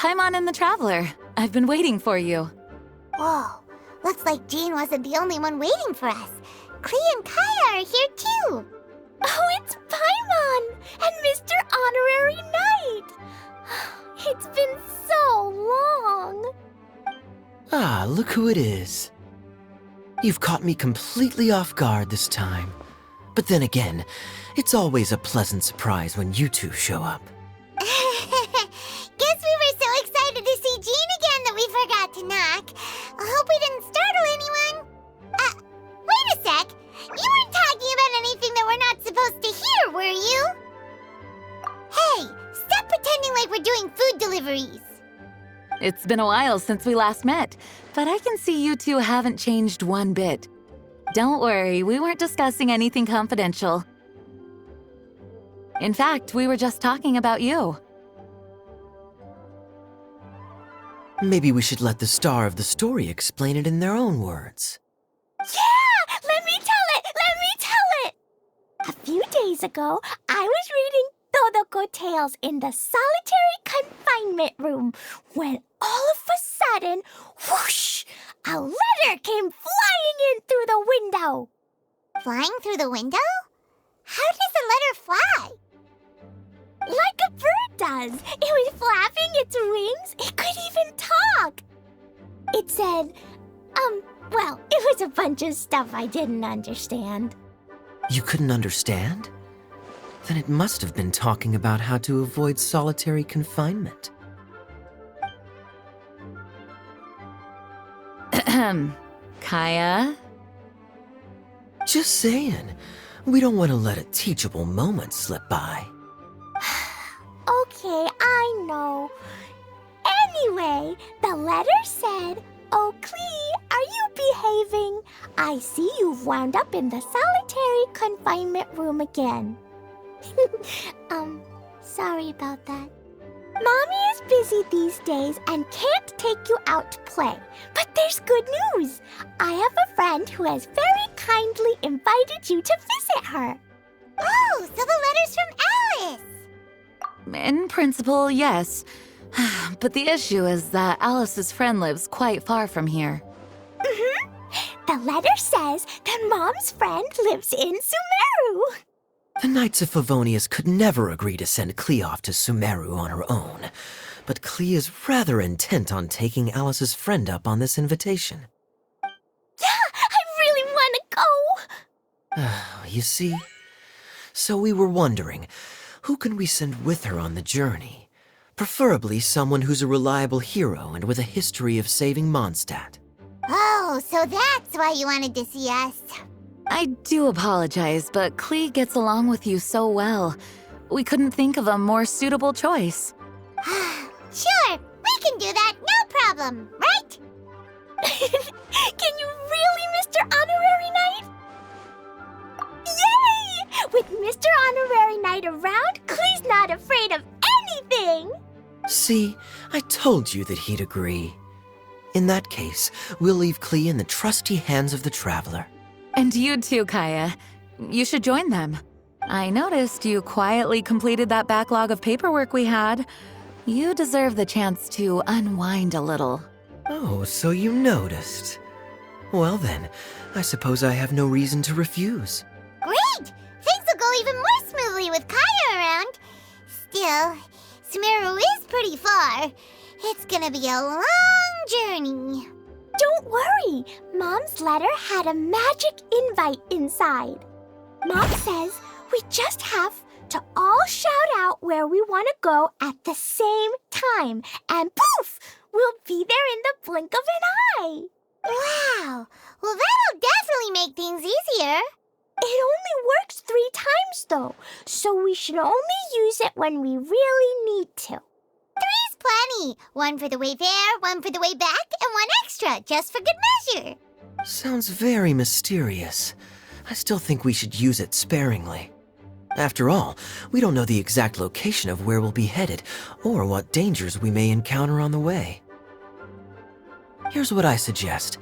Paimon and the Traveler. I've been waiting for you. Whoa, looks like Jean wasn't the only one waiting for us. Klee and Kaya are here too. Oh, it's Paimon and Mr. Honorary Knight. It's been so long. Ah, look who it is. You've caught me completely off guard this time. But then again, it's always a pleasant surprise when you two show up. Guess we were so excited to see Jean again that we forgot to knock. I hope we didn't startle anyone. Wait a sec. You weren't talking about anything that we're not supposed to hear, were you? Hey, stop pretending like we're doing food deliveries. It's been a while since we last met, but I can see you two haven't changed one bit. Don't worry, we weren't discussing anything confidential. In fact, we were just talking about you. Maybe we should let the star of the story explain it in their own words. Yeah! Let me tell it! Let me tell it! A few days ago, I was reading Todoko Tales in the solitary confinement room when all of a sudden, whoosh! A letter came flying in through the window. Flying through the window? How does a letter fly? Like a bird does. It was flapping its wings. It could even talk. It said, well, it was a bunch of stuff I didn't understand. You couldn't understand? Then it must have been talking about how to avoid solitary confinement. Kaya? Just saying. We don't want to let a teachable moment slip by. Okay, I know. Anyway, the letter said, "Oh, Klee, are you behaving? I see you've wound up in the solitary confinement room again." Sorry about that. Mommy is busy these days and can't take you out to play. But there's good news. I have a friend who has very kindly invited you to visit her. Oh, so the letter's from Alice. In principle, yes. But the issue is that Alice's friend lives quite far from here. The letter says that Mom's friend lives in Sumeru. The Knights of Favonius could never agree to send Klee off to Sumeru on her own, but Klee is rather intent on taking Alice's friend up on this invitation. Yeah, I really want to go. You see? So we were wondering, who can we send with her on the journey? Preferably someone who's a reliable hero and with a history of saving Mondstadt. Oh, so that's why you wanted to see us. I do apologize, but Klee gets along with you so well. We couldn't think of a more suitable choice. Sure, we can do that, no problem, right? Can you really, Mr. Honorary Knight? Yay! With Mr. Honorary Knight around, Klee's not afraid of anything. See, I told you that he'd agree. In that case, we'll leave Klee in the trusty hands of the Traveler. And you too, Kaya. You should join them. I noticed you quietly completed that backlog of paperwork we had. You deserve the chance to unwind a little. Oh, so you noticed. Well then, I suppose I have no reason to refuse. Great! Things will go even more smoothly with Kaya around. Still, Sumeru is pretty far. It's gonna be a long journey. Don't worry, Mom's letter had a magic invite inside. Mom says we just have to all shout out where we want to go at the same time, and poof, we'll be there in the blink of an eye. Wow, well that'll definitely make things easier. It only works 3 times though, so we should only use it when we really need to. 3's plenty. 1 for the way there, 1 for the way back, and 1 extra, just for good measure. Sounds very mysterious. I still think we should use it sparingly. After all, we don't know the exact location of where we'll be headed, or what dangers we may encounter on the way. Here's what I suggest.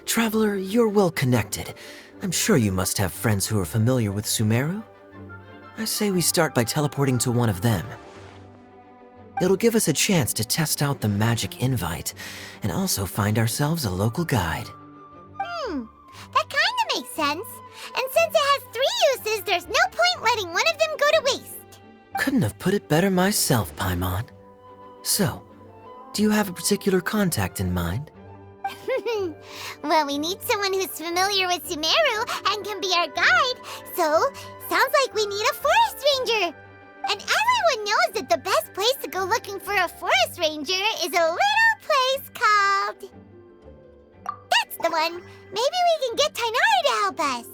Traveler, you're well connected. I'm sure you must have friends who are familiar with Sumeru. I say we start by teleporting to one of them. It'll give us a chance to test out the magic invite and also find ourselves a local guide. That kinda makes sense. And since it has 3 uses, there's no point letting one of them go to waste. Couldn't have put it better myself, Paimon. So, do you have a particular contact in mind? Well, we need someone who's familiar with Sumeru and can be our guide. So, sounds like we need a forest ranger. And everyone knows that the best place to go looking for a forest ranger is a little place called... That's the one! Maybe we can get Tainari to help us.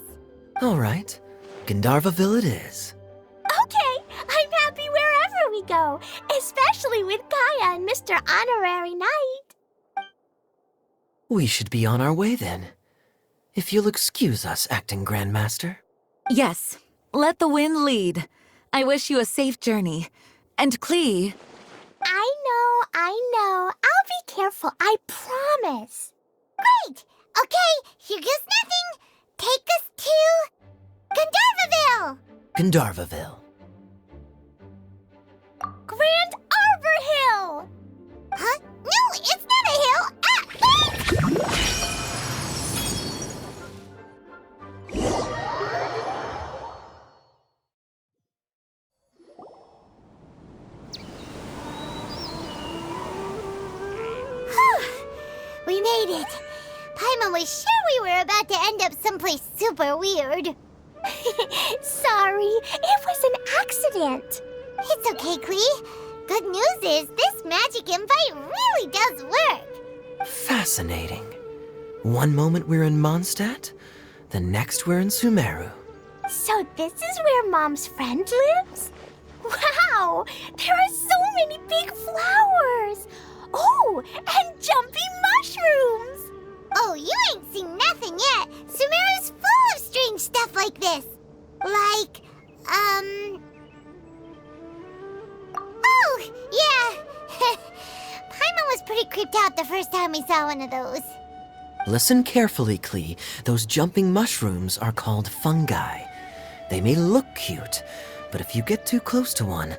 All right, Gandharvaville it is. Okay, I'm happy wherever we go, especially with Gaia and Mr. Honorary Knight. We should be on our way then. If you'll excuse us, Acting Grandmaster. Yes, let the wind lead. I wish you a safe journey. And Klee, I know. I'll be careful, I promise. Great! Okay, here goes nothing. Take us to... Gandharvaville! Gandharvaville. Grand Arbor Hill! Huh? No, it's not a hill! We made it. Paimon was sure we were about to end up someplace super weird. Sorry, it was an accident. It's okay, Klee. Good news is this magic invite really does work. Fascinating. One moment we're in Mondstadt, the next we're in Sumeru. So this is where Mom's friend lives? Wow, there are so many big flowers. Oh, and jumping mushrooms. Oh, you ain't seen nothing yet. Sumeru's full of strange stuff like this. Like, Oh, yeah. Paimon was pretty creeped out the first time we saw one of those. Listen carefully, Klee. Those jumping mushrooms are called fungi. They may look cute, but if you get too close to one,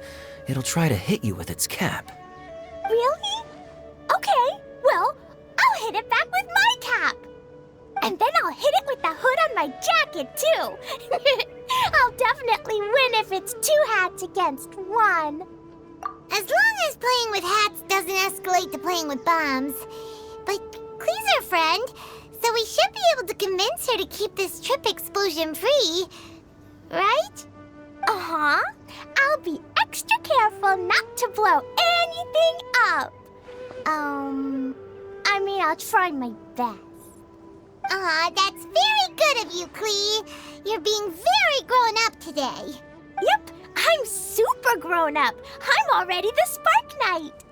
it'll try to hit you with its cap. Really? Okay, well, I'll hit it back with my cap. And then I'll hit it with the hood on my jacket, too. I'll definitely win if it's 2 hats against 1. As long as playing with hats doesn't escalate to playing with bombs. But Klee's our friend, so we should be able to convince her to keep this trip explosion-free. Right? Uh-huh. I'll be extra careful not to blow anything up. I'll try my best. Aw, that's very good of you, Klee. You're being very grown up today. Yep, I'm super grown up. I'm already the Spark Knight.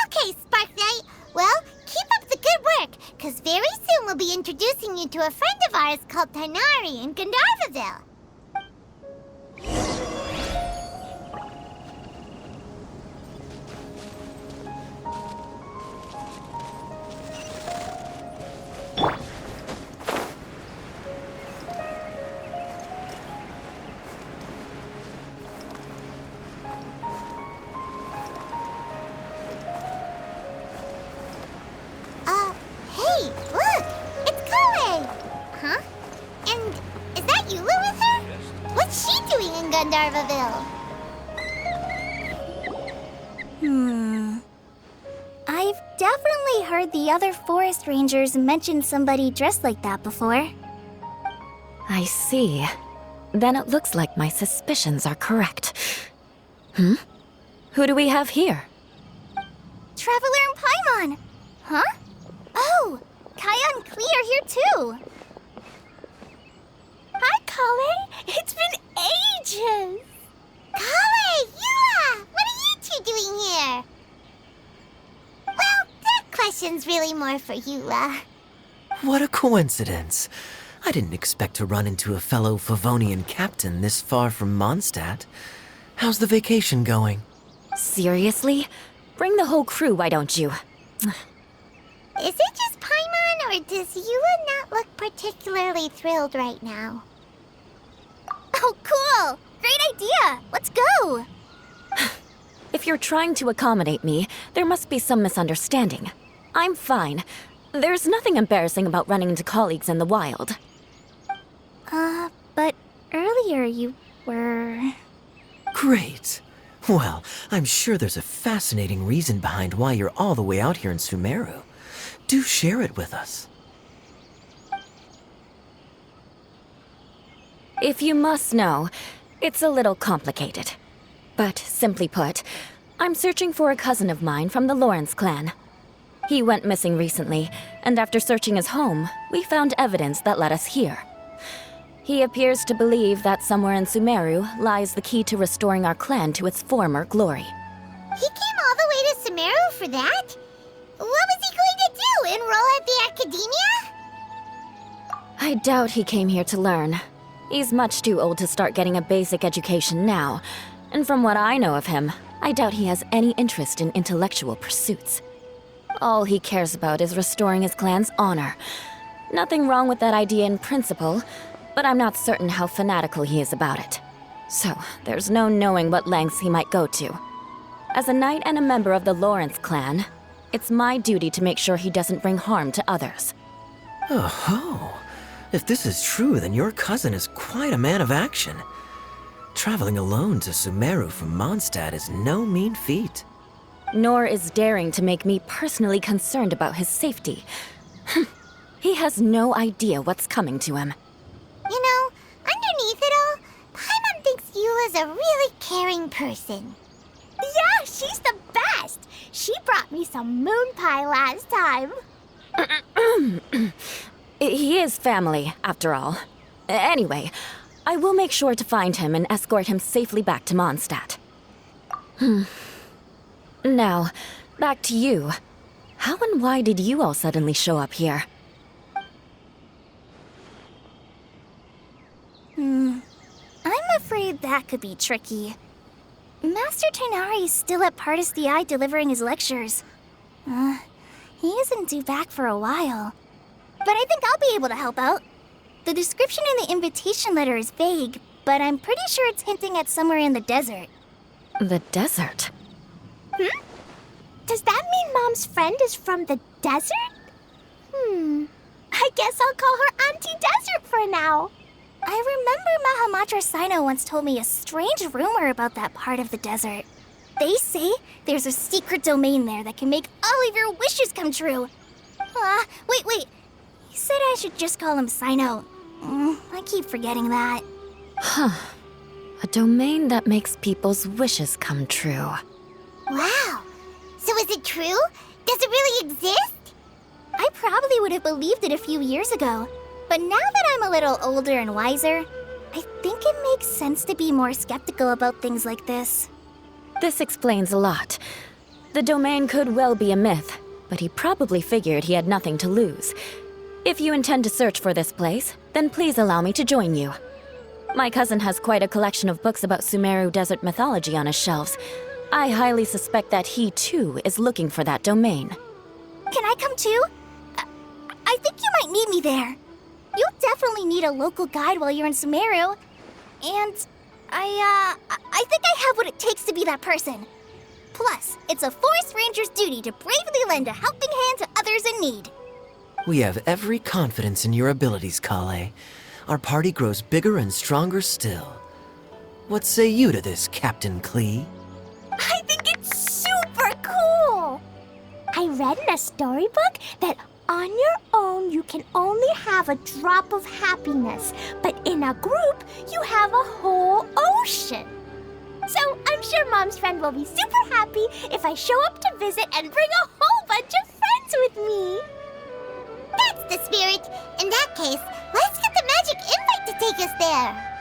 Okay, Spark Knight. Well, keep up the good work, because very soon we'll be introducing you to a friend of ours called Tainari in Gandharvaville. Hey, look! It's Kale! Huh? And is that Eula with her? What's she doing in Gandharvaville? I've definitely heard the other forest rangers mention somebody dressed like that before. I see. Then it looks like my suspicions are correct. Who do we have here? Traveler and Paimon! Huh? Oh, Kaya and Klee are here too! Hi, Kale. It's been ages. Kale! Eula! What are you two doing here? Well, that question's really more for Eula. What a coincidence. I didn't expect to run into a fellow Favonian captain this far from Mondstadt. How's the vacation going? Seriously? Bring the whole crew, why don't you? Is it just Paimon, or does Eula not look particularly thrilled right now? Oh, cool! Great idea! Let's go! If you're trying to accommodate me, there must be some misunderstanding. I'm fine. There's nothing embarrassing about running into colleagues in the wild. But earlier you were... Great. Well, I'm sure there's a fascinating reason behind why you're all the way out here in Sumeru. Do share it with us. If you must know, it's a little complicated. But simply put, I'm searching for a cousin of mine from the Lawrence clan. He went missing recently, and after searching his home, we found evidence that led us here. He appears to believe that somewhere in Sumeru lies the key to restoring our clan to its former glory. He came all the way to Sumeru for that? What was he going to do, enroll at the academia? I doubt he came here to learn. He's much too old to start getting a basic education now, and from what I know of him, I doubt he has any interest in intellectual pursuits. All he cares about is restoring his clan's honor. Nothing wrong with that idea in principle, but I'm not certain how fanatical he is about it. So, there's no knowing what lengths he might go to. As a knight and a member of the Lawrence clan, it's my duty to make sure he doesn't bring harm to others. Oh-ho. If this is true, then your cousin is quite a man of action. Traveling alone to Sumeru from Mondstadt is no mean feat. Nor is daring to make me personally concerned about his safety. He has no idea what's coming to him. You know, underneath it all, Paimon thinks Eula's a really caring person. Yeah, she's the best! She brought me some moon pie last time. He is family, after all. Anyway, I will make sure to find him and escort him safely back to Mondstadt. Now, back to you. How and why did you all suddenly show up here? I'm afraid that could be tricky. Master Tighnari is still at Partis the Eye delivering his lectures. He isn't due back for a while. But I think I'll be able to help out. The description in the invitation letter is vague, but I'm pretty sure it's hinting at somewhere in the desert. The desert? Does that mean Mom's friend is from the desert? I guess I'll call her Auntie Desert for now. I remember Mahamatra Sino once told me a strange rumor about that part of the desert. They say there's a secret domain there that can make all of your wishes come true. Wait. He said I should just call him Sino. I keep forgetting that. A domain that makes people's wishes come true. Wow. So is it true? Does it really exist? I probably would have believed it a few years ago. But now that I'm a little older and wiser, I think it makes sense to be more skeptical about things like this. This explains a lot. The domain could well be a myth, but he probably figured he had nothing to lose. If you intend to search for this place, then please allow me to join you. My cousin has quite a collection of books about Sumeru desert mythology on his shelves. I highly suspect that he, too, is looking for that domain. Can I come too? I think you might need me there. You'll definitely need a local guide while you're in Sumeru. And I think I have what it takes to be that person. Plus, it's a forest ranger's duty to bravely lend a helping hand to others in need. We have every confidence in your abilities, Kale. Our party grows bigger and stronger still. What say you to this, Captain Klee? I think it's super cool! I read in a storybook that on your own you can only have a drop of happiness, but in a group you have a whole ocean. So I'm sure Mom's friend will be super happy if I show up to visit and bring a whole bunch of friends with me. That's the spirit. In that case, let's get the magic invite to take us there.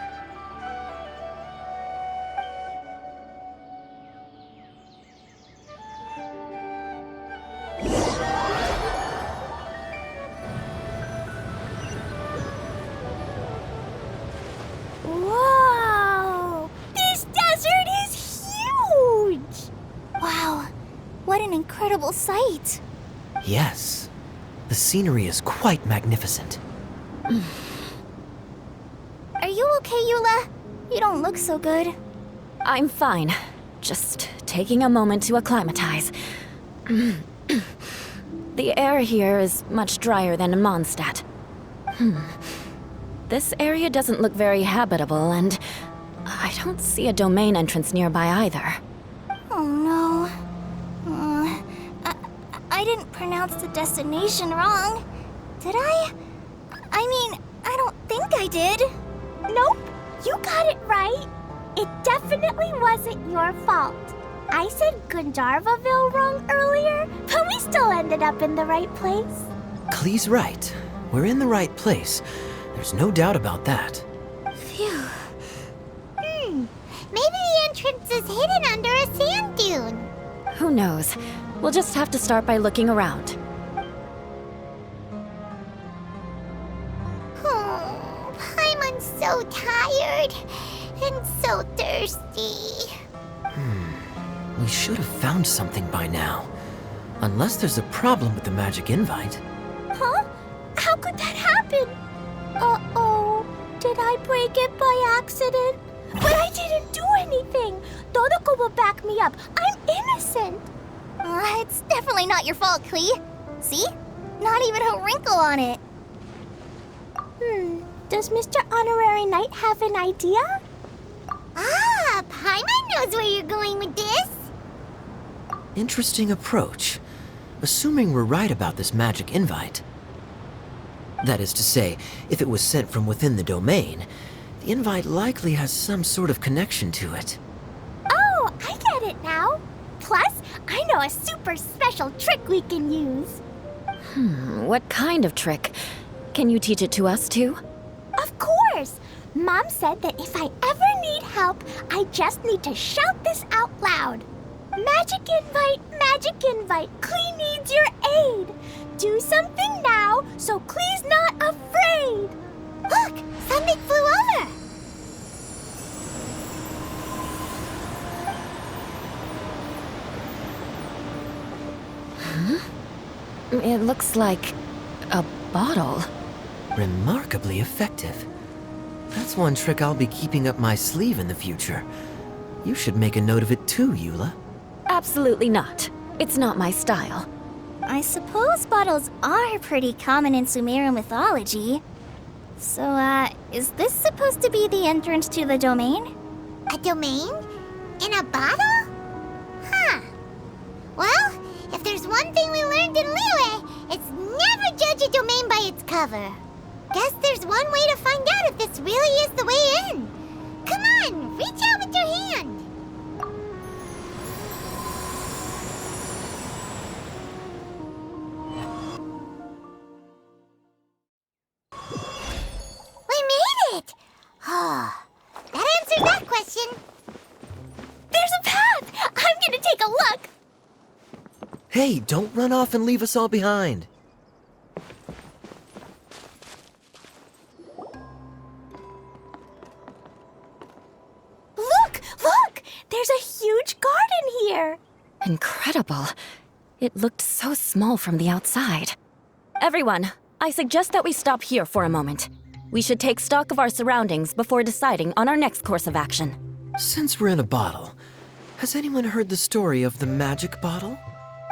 Whoa! This desert is huge! Wow, what an incredible sight. Yes. The scenery is quite magnificent. Are you okay, Eula? You don't look so good. I'm fine. Just taking a moment to acclimatize. The air here is much drier than in Mondstadt. This area doesn't look very habitable, and I don't see a domain entrance nearby either. Oh no. I didn't pronounce the destination wrong. Did I? I mean, I don't think I did. Nope, you got it right. It definitely wasn't your fault. I said Gundharvaville wrong earlier, but we still ended up in the right place. Klee's right. We're in the right place. There's no doubt about that. Phew. Maybe the entrance is hidden under a sand dune. Who knows? We'll just have to start by looking around. Paimon's so tired and so thirsty. We should have found something by now. Unless there's a problem with the magic invite. Huh? How could that happen? Uh-oh. Did I break it by accident? But I didn't do anything. Todoko will back me up. I'm innocent. It's definitely not your fault, Klee. See? Not even a wrinkle on it. Does Mr. Honorary Knight have an idea? Paimon knows where you're going with this. Interesting approach. Assuming we're right about this magic invite. That is to say, if it was sent from within the domain, the invite likely has some sort of connection to it. Oh, I get it now. Plus, I know a super special trick we can use. What kind of trick? Can you teach it to us too? Of course! Mom said that if I ever need help, I just need to shout this out loud. Magic invite, Klee needs your aid. Do something now so Klee's not afraid. Look, something flew over. It looks like a bottle. Remarkably effective. That's one trick I'll be keeping up my sleeve in the future. You should make a note of it too, Eula. Absolutely not. It's not my style. I suppose bottles are pretty common in Sumerian mythology. So, is this supposed to be the entrance to the domain? A domain? In a bottle? Huh. Well, if there's one thing we learned in Liyue, it's never judge a domain by its cover. Guess there's one way to find out if this really is the way in. Come on, reach out with your hand. We made it! Oh, that answers that question. There's a path! I'm gonna take a look! Hey, don't run off and leave us all behind. Look! There's a huge garden here! Incredible. It looked so small from the outside. Everyone, I suggest that we stop here for a moment. We should take stock of our surroundings before deciding on our next course of action. Since we're in a bottle, has anyone heard the story of the magic bottle?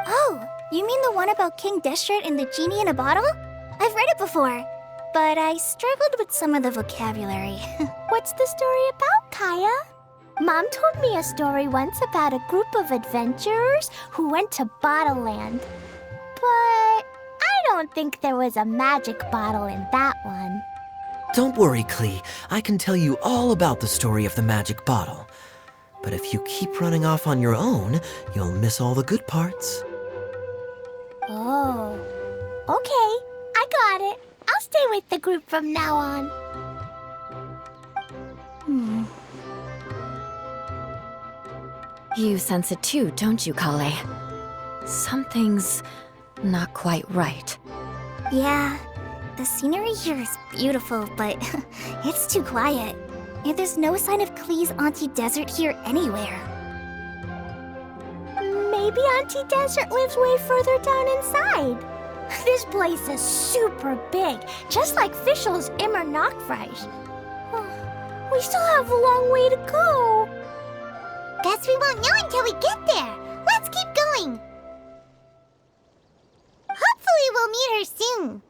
Oh, you mean the one about King Deshret and the genie in a bottle? I've read it before, but I struggled with some of the vocabulary. What's the story about, Kaya? Mom told me a story once about a group of adventurers who went to Bottle Land. But I don't think there was a magic bottle in that one. Don't worry, Klee. I can tell you all about the story of the magic bottle. But if you keep running off on your own, you'll miss all the good parts. Oh, okay. I got it. I'll stay with the group from now on. You sense it too, don't you, Kale? Something's not quite right. Yeah, the scenery here is beautiful, but it's too quiet. And there's no sign of Klee's Auntie Desert here anywhere. Maybe Auntie Desert lives way further down inside. This place is super big, just like Fischl's Immer Nachtreich. We still have a long way to go. Guess we won't know until we get there. Let's keep going. Hopefully we'll meet her soon.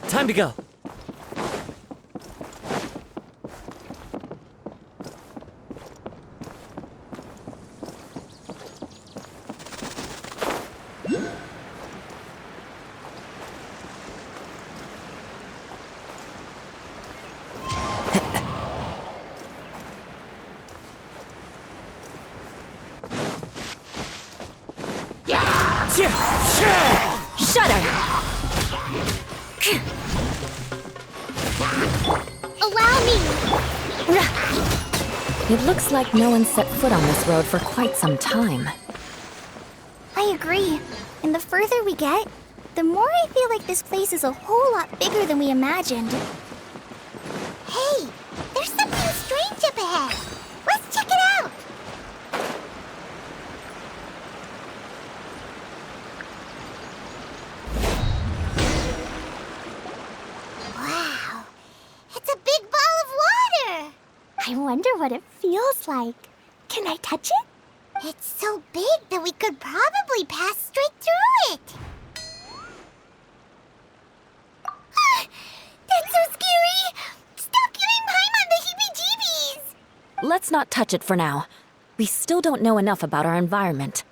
Time to go. Shut her! Allow me! It looks like no one set foot on this road for quite some time. I agree. And the further we get, the more I feel like this place is a whole lot bigger than we imagined. Hey, there's something strange up ahead. Let's check it out. Wow, it's a big ball of water. I wonder what it feels like. Can I touch it? It's so big that we could probably pass straight through it. That's so scary! Stop giving Paimon the heebie-jeebies! Let's not touch it for now. We still don't know enough about our environment.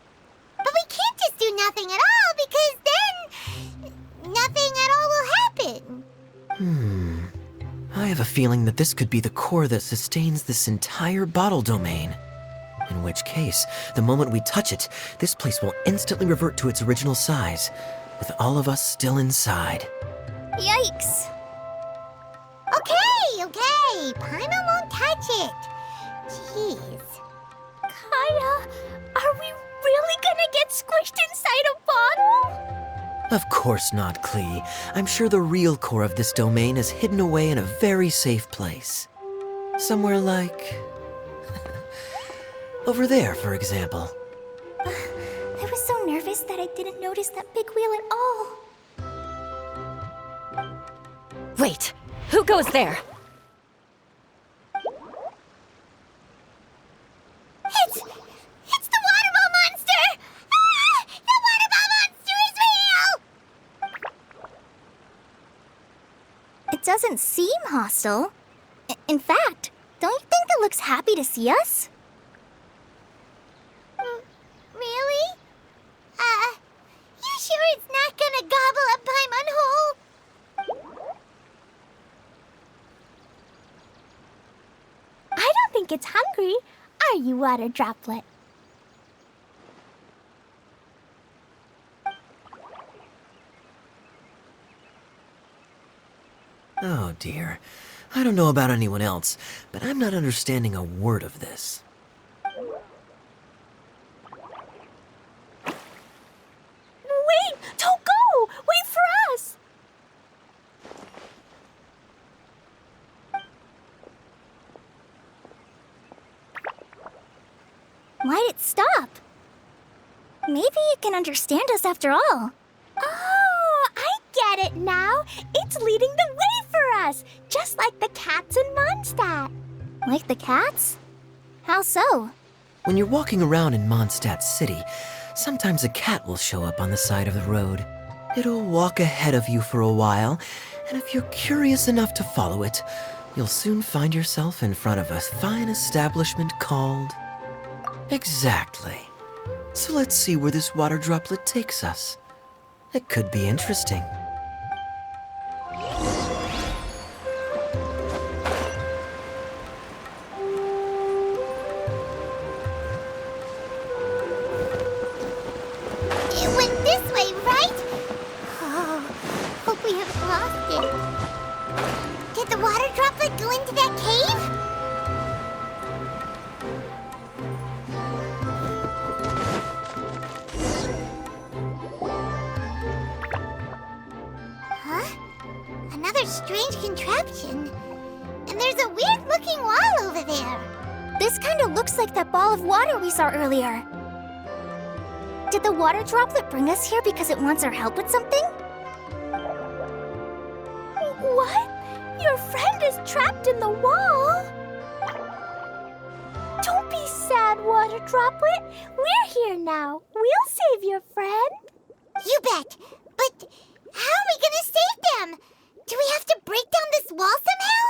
But we can't just do nothing at all, because then nothing at all will happen. I have a feeling that this could be the core that sustains this entire bottle domain. In which case, the moment we touch it, this place will instantly revert to its original size, with all of us still inside. Yikes! Okay. Paimon won't touch it. Jeez. Kaya, are we really gonna get squished inside a bottle? Of course not, Klee. I'm sure the real core of this domain is hidden away in a very safe place. Somewhere like... over there, for example. I was so nervous that I didn't notice that big wheel at all. Wait, who goes there? It's the water ball monster! Ah! The water ball monster is real! It doesn't seem hostile. In fact, don't you think it looks happy to see us? Really? You sure it's not gonna gobble up Paimon whole? I don't think it's hungry. Are you, water droplet? Oh dear. I don't know about anyone else, but I'm not understanding a word of this. Wait! Don't go! Wait for us! Why'd it stop? Maybe it can understand us after all. Oh, I get it now. It's leading the way for us, just like the cats in Mondstadt. Like the cats? How so? When you're walking around in Mondstadt City, sometimes a cat will show up on the side of the road. It'll walk ahead of you for a while, and if you're curious enough to follow it, you'll soon find yourself in front of a fine establishment called... Exactly. So let's see where this water droplet takes us. It could be interesting. It went this way, right? Oh, hope we haven't lost it. Did the water droplet go into that cave? another strange contraption. And there's a weird-looking wall over there. This kind of looks like that ball of water we saw earlier. Did the water droplet bring us here because it wants our help with something? What? Your friend is trapped in the wall? Don't be sad, Water Droplet. We're here now. We'll save your friend. You bet. But how are we gonna save them? Do we have to break down this wall somehow?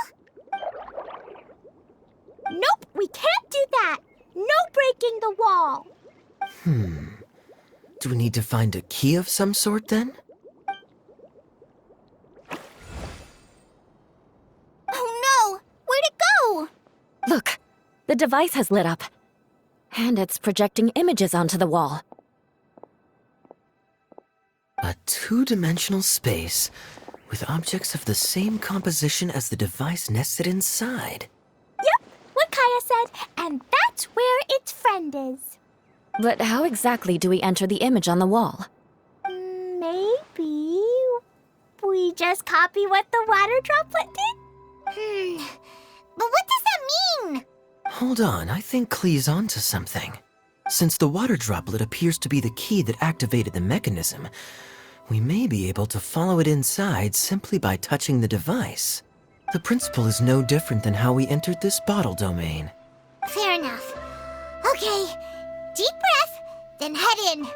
Nope, we can't do that. No breaking the wall. Do we need to find a key of some sort then? Oh no! Where'd it go? Look, the device has lit up. And it's projecting images onto the wall. A two-dimensional space with objects of the same composition as the device nested inside. Yep, what Kaya said, and that's where its friend is. But how exactly do we enter the image on the wall? Maybe we just copy what the Water Droplet did? But what does that mean? Hold on, I think Klee's onto something. Since the water droplet appears to be the key that activated the mechanism, we may be able to follow it inside simply by touching the device. The principle is no different than how we entered this bottle domain. Fair enough. Okay, deep breath, then head in.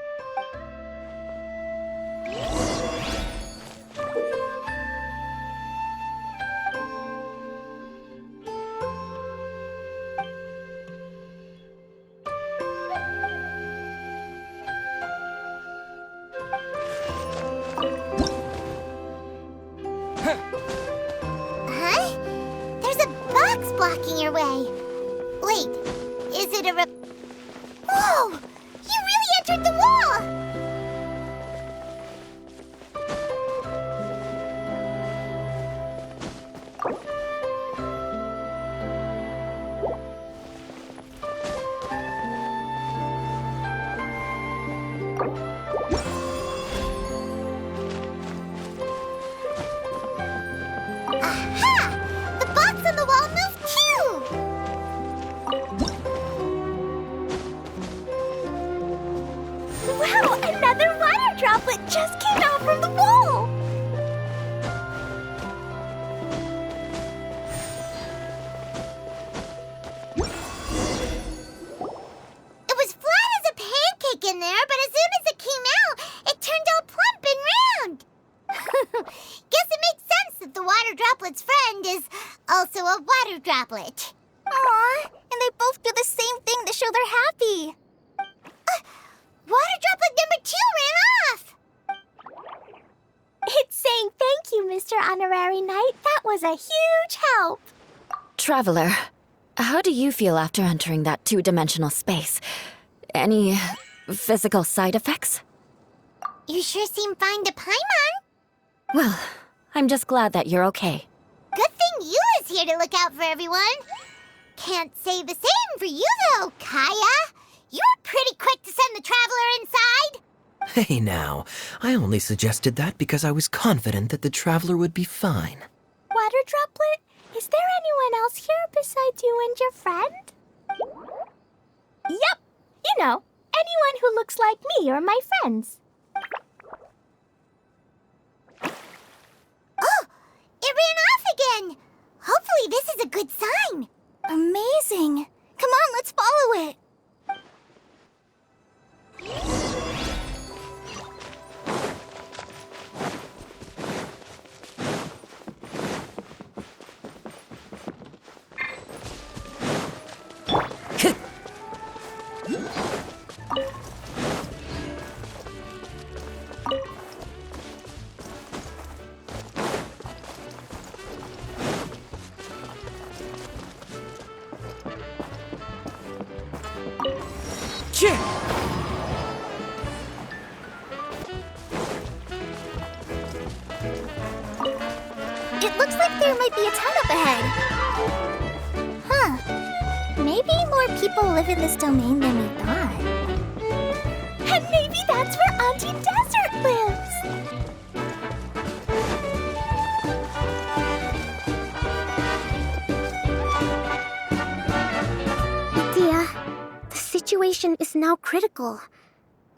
Huh? There's a box blocking your way. Wait, is it a Whoa! You really entered the wall! Aha! The box on the wall moved too! Wow, another Water Droplet just came out from the wall! It was flat as a pancake in there, but as soon as it came out, it turned all plump and round. Guess it makes sense that the water droplet's friend is also a water droplet. Aw, and they both do the same thing to show they're happy. Water droplet number 2 ran off. It's saying thank you, Mr. Honorary Knight. That was a huge help. Traveler, how do you feel after entering that two-dimensional space? Any physical side effects? You sure seem fine to Paimon. Well, I'm just glad that you're okay. Good thing you is here to look out for everyone. Can't say the same for you, though, Kaya. You were pretty quick to send the traveler inside. Hey now, I only suggested that because I was confident that the traveler would be fine. Water Droplet, is there anyone else here besides you and your friend? Yep, you know, anyone who looks like me or my friends. Oh, it ran off again. Hopefully this is a good sign. Amazing. Come on, let's follow it. It looks like there might be a town up ahead. Huh. Maybe more people live in this domain than we thought. And maybe that's where Auntie Desert lives. situation is now critical.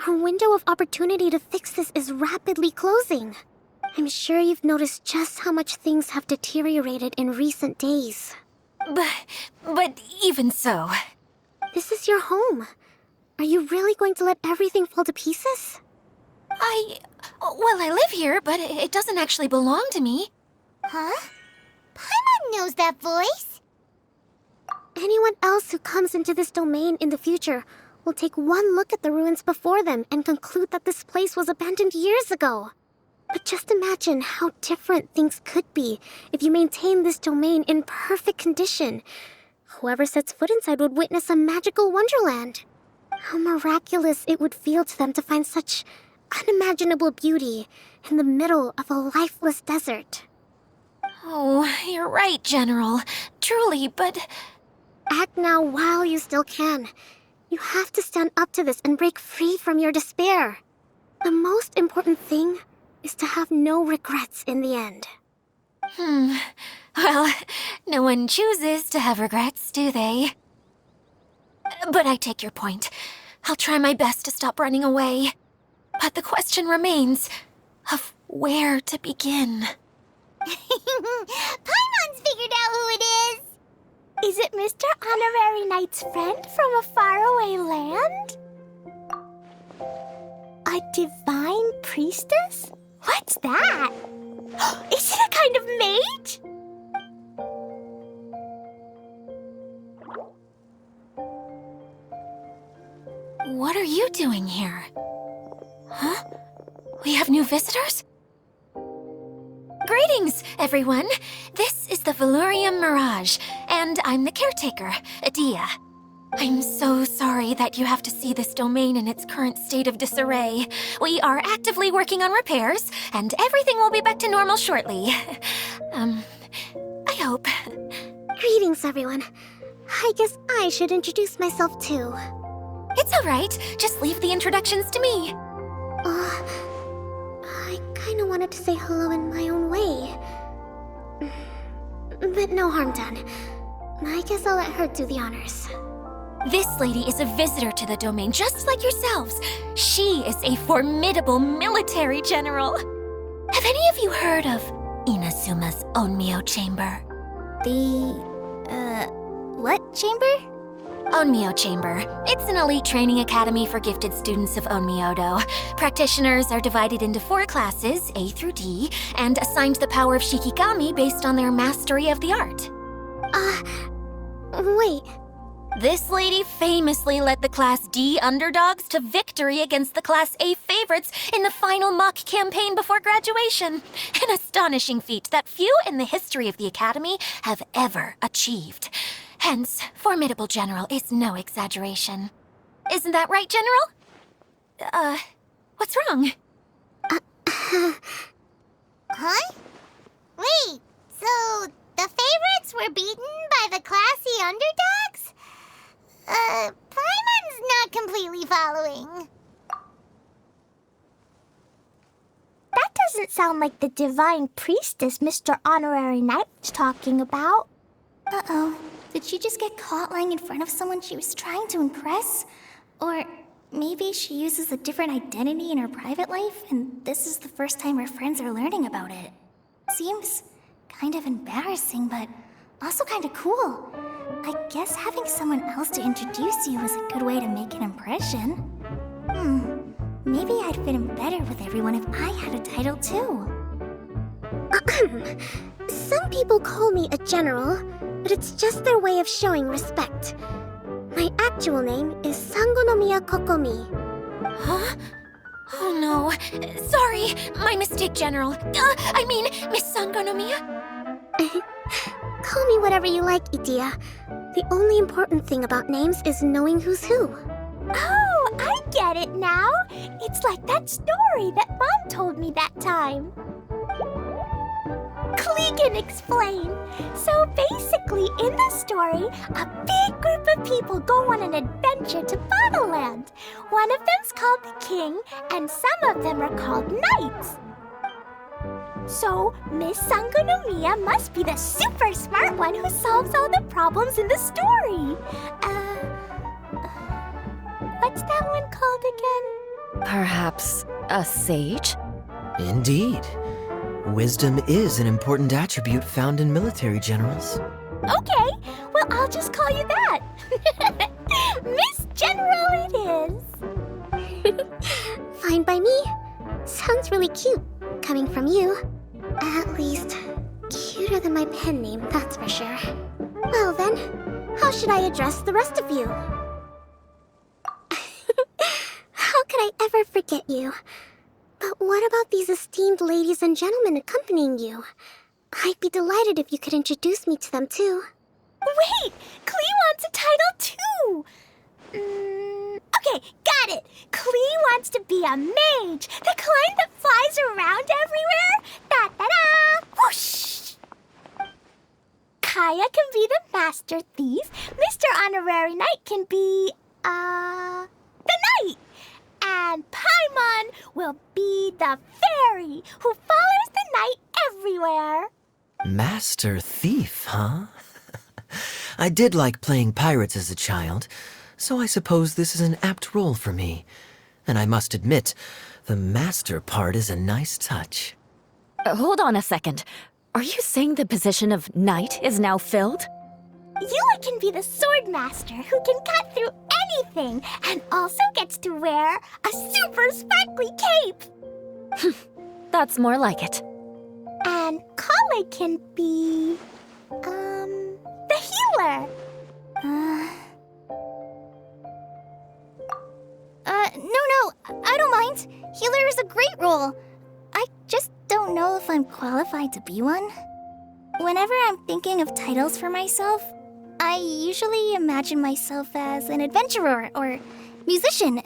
Our window of opportunity to fix this is rapidly closing. I'm sure you've noticed just how much things have deteriorated in recent days. But even so... This is your home. Are you really going to let everything fall to pieces? Well, I live here, but it doesn't actually belong to me. Huh? Paimon knows that voice. Anyone else who comes into this domain in the future will take one look at the ruins before them and conclude that this place was abandoned years ago. But just imagine how different things could be if you maintain this domain in perfect condition. Whoever sets foot inside would witness a magical wonderland. How miraculous it would feel to them to find such unimaginable beauty in the middle of a lifeless desert. Oh, you're right, General. Truly, but... Act now while you still can. You have to stand up to this and break free from your despair. The most important thing is to have no regrets in the end. Well, no one chooses to have regrets, do they? But I take your point. I'll try my best to stop running away. But the question remains of where to begin. Paimon's figured out who it is. Is it Mr. Honorary Knight's friend from a faraway land? A divine priestess? What's that? Is it a kind of mage? What are you doing here? Huh? We have new visitors? Greetings, everyone. This is the Valurium Mirage, and I'm the caretaker, Adia. I'm so sorry that you have to see this domain in its current state of disarray. We are actively working on repairs, and everything will be back to normal shortly. I hope. Greetings, everyone. I guess I should introduce myself too. It's all right. Just leave the introductions to me. I kinda wanted to say hello in my own way. But no harm done. I guess I'll let her do the honors. This lady is a visitor to the domain, just like yourselves. She is a formidable military general. Have any of you heard of Inazuma's Onmyo Chamber? What chamber? Onmyo Chamber. It's an elite training academy for gifted students of Onmyodo. Practitioners are divided into 4 classes, A through D, and assigned the power of Shikigami based on their mastery of the art. Wait. This lady famously led the Class D underdogs to victory against the Class A favorites in the final mock campaign before graduation. An astonishing feat that few in the history of the Academy have ever achieved. Hence, formidable general is no exaggeration. Isn't that right, General? What's wrong? Huh? Wait, so the favorites were beaten by the classy underdogs? Paimon's not completely following. That doesn't sound like the divine priestess Mr. Honorary Knight was talking about. Uh-oh. Did she just get caught lying in front of someone she was trying to impress? Or maybe she uses a different identity in her private life, and this is the first time her friends are learning about it. Seems kind of embarrassing, but also kind of cool. I guess having someone else to introduce you is a good way to make an impression. Maybe I'd fit in better with everyone if I had a title too. Some people call me a general, but it's just their way of showing respect. My actual name is Sangonomiya Kokomi. Huh? Oh no. Sorry, my mistake, General. I mean, Miss Sangonomiya. Call me whatever you like, Idia. The only important thing about names is knowing who's who. Oh, I get it now. It's like that story that Mom told me that time. Clegan explained. So basically, in the story, a big group of people go on an adventure to Bottleland. One of them's called the King, and some of them are called Knights. So, Miss Sangonomiya must be the super smart one who solves all the problems in the story. What's that one called again? Perhaps a sage? Indeed. Wisdom is an important attribute found in military generals. Okay, well, I'll just call you that. Miss General it is. Fine by me. Sounds really cute, coming from you. At least, cuter than my pen name, that's for sure. Well then, how should I address the rest of you? How could I ever forget you? But what about these esteemed ladies and gentlemen accompanying you? I'd be delighted if you could introduce me to them too. Wait, Klee wants a title too. Okay, got it. Klee wants to be a mage, the kind that flies around everywhere. Da-da-da! Whoosh! Kaya can be the master thief. Mr. Honorary Knight can be, the knight. And Paimon will be the fairy who follows the knight everywhere. Master Thief, huh? I did like playing pirates as a child, so I suppose this is an apt role for me. And I must admit, the master part is a nice touch. Hold on a second. Are you saying the position of knight is now filled? Yua can be the sword master who can cut through anything and also gets to wear a super sparkly cape. That's more like it. And Kale can be, the healer. No, I don't mind. Healer is a great role. I just don't know if I'm qualified to be one. Whenever I'm thinking of titles for myself, I usually imagine myself as an adventurer or musician.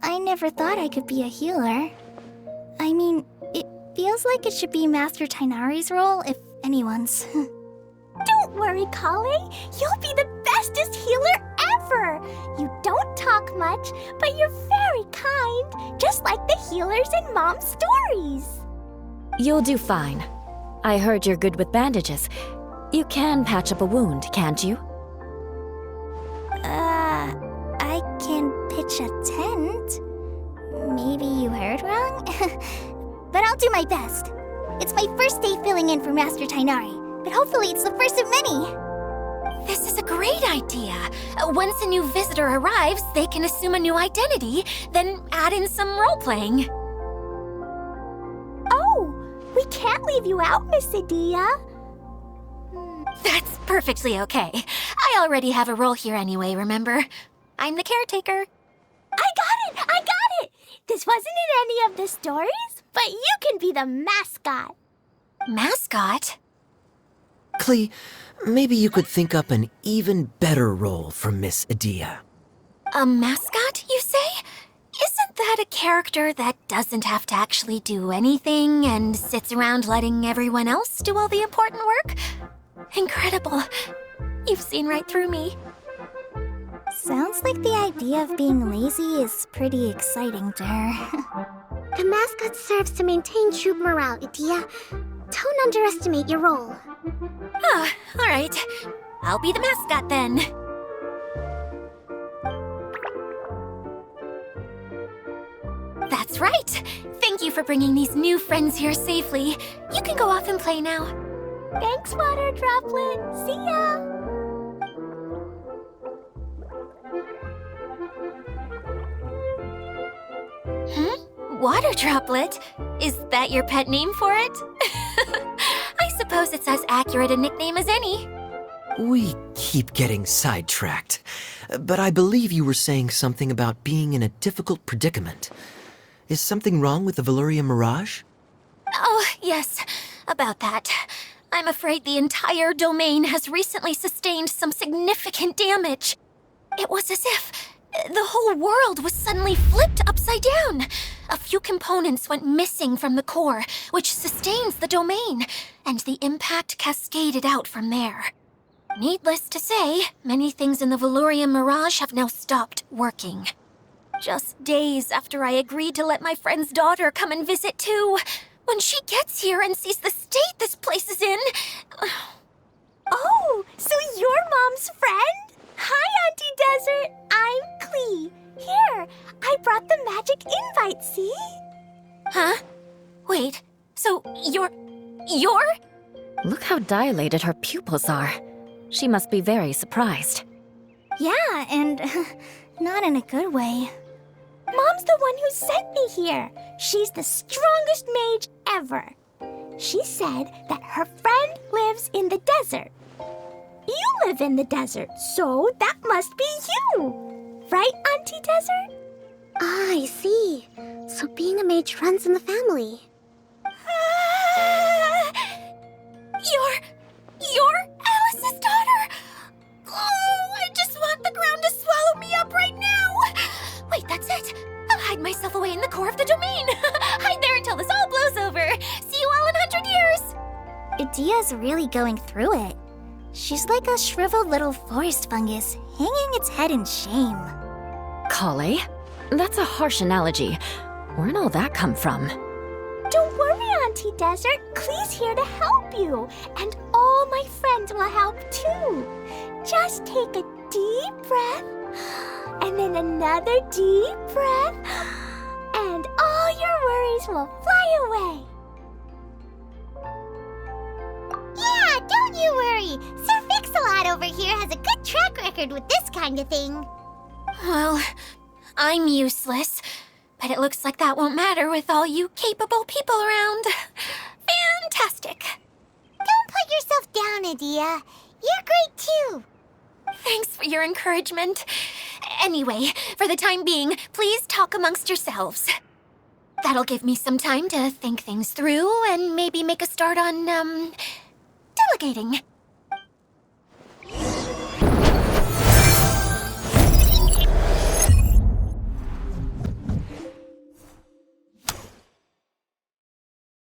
I never thought I could be a healer. I mean, it feels like it should be Master Tainari's role, if anyone's. Don't worry, Kale. You'll be the bestest healer ever. You don't talk much, but you're very kind, just like the healers in Mom's stories. You'll do fine. I heard you're good with bandages. You can patch up a wound, can't you? I can pitch a tent. Maybe you heard wrong? But I'll do my best. It's my first day filling in for Master Tainari, but hopefully it's the first of many. This is a great idea. Once a new visitor arrives, they can assume a new identity, then add in some role-playing. Oh, we can't leave you out, Miss Adia. That's perfectly okay. I already have a role here anyway, remember? I'm the caretaker. I got it! This wasn't in any of the stories, but you can be the mascot. Mascot? Klee, maybe you could think up an even better role for Miss Adia. A mascot, you say? Isn't that a character that doesn't have to actually do anything and sits around letting everyone else do all the important work? Incredible. You've seen right through me. Sounds like the idea of being lazy is pretty exciting to her. The mascot serves to maintain troop morale, Adia. Don't underestimate your role. Ah, all right. I'll be the mascot then. That's right. Thank you for bringing these new friends here safely. You can go off and play now. Thanks, Water Droplet. See ya! Water Droplet? Is that your pet name for it? I suppose it's as accurate a nickname as any. We keep getting sidetracked, but I believe you were saying something about being in a difficult predicament. Is something wrong with the Valyria Mirage? Oh, yes, about that. I'm afraid the entire domain has recently sustained some significant damage. It was as if the whole world was suddenly flipped upside down. A few components went missing from the core, which sustains the domain, and the impact cascaded out from there. Needless to say, many things in the Valyria Mirage have now stopped working. Just days after I agreed to let my friend's daughter come and visit too. When she gets here and sees the state this place is in... Oh, so you're Mom's friend? Hi, Auntie Desert. I'm Klee. Here, how dilated her pupils are. She must be very surprised. Yeah, and not in a good way. Mom's the one who sent me here. She's the strongest mage ever. She said that her friend lives in the desert. You live in the desert, so that must be you. Right, Auntie Desert? Ah, I see. So being a mage runs in the family. You're Alice's daughter? Oh, I just want the ground to swallow me up right now. Wait, that's it. I'll hide myself away in the core of the domain. Hide there until this all blows over. See you all in 100 years. Idia's really going through it. She's like a shriveled little forest fungus, hanging its head in shame. Kale? That's a harsh analogy. Where'd all that come from? Don't worry, Auntie Desert. Klee's here to help you. And all my friends will help too. Just take a deep breath, and then another deep breath, and all your worries will fly away. Yeah, don't you worry. Sir Fix-a-Lot over here has a good track record with this kind of thing. Well, I'm useless, but it looks like that won't matter with all you capable people around. Fantastic. Don't put yourself down, Idia. You're great too. Thanks for your encouragement. Anyway, for the time being, please talk amongst yourselves. That'll give me some time to think things through and maybe make a start on, delegating.